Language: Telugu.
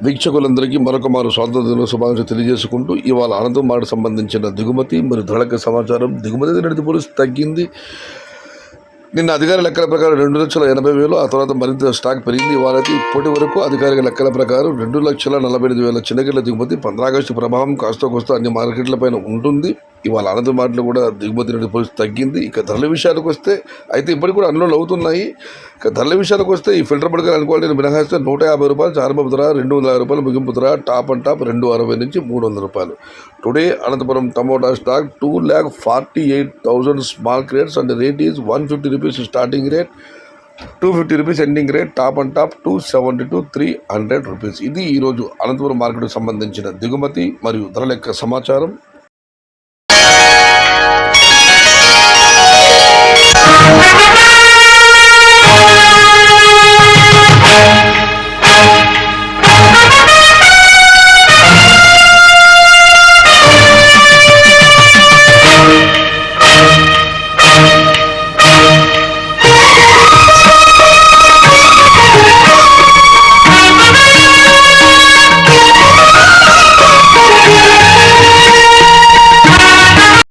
వీక్షకులందరికీ మరొకమారు స్వాతంత్ర దిన శుభాకాంక్షలు తెలియజేసుకుంటూ ఇవాళ అనంతం మాట సంబంధించిన దిగుమతి మరియు ధరలకు సమాచారం. దిగుమతి నడిచి పోలీసు తగ్గింది. నిన్న అధికార లెక్కల ప్రకారం 2,80,000, ఆ తర్వాత మరింత స్టాక్ పెరిగింది. ఇవాళైతే ఇప్పటి వరకు అధికారిక లెక్కల ప్రకారం 2,48,000 చిన్నగిళ్ళ దిగుమతి 15 ఆగస్టు ప్రభావం కాస్త కోస్తా అన్ని మార్కెట్లపైన ఉంటుంది. ఇవాళ అనంత మాటలు కూడా దిగుమతి నుండి పోలీసు తగ్గింది. ఇక ధరల విషయాలకు వస్తే అయితే ఇప్పటికి కూడా అన్లోడ్ అవుతున్నాయి. ఇక ధరల విషయాలకు వస్తే ఈ ఫిల్టర్ బడ్గా అనుకోవాలి మినహాయిస్తే ₹150 చార్మపు ధర, ₹250 ముగింపు ధర, టాప్ అండ్ టాప్ ₹260 నుంచి ₹300. Today Anantapuram tomato stock 2,48,000 small crates and rate is ₹150 starting rate, ₹250 ending rate, top and top ₹270 to ₹300. ఇది ఈరోజు అనంతపురం మార్కెట్కు సంబంధించిన దిగుమతి మరియు ధరల యొక్క సమాచారం.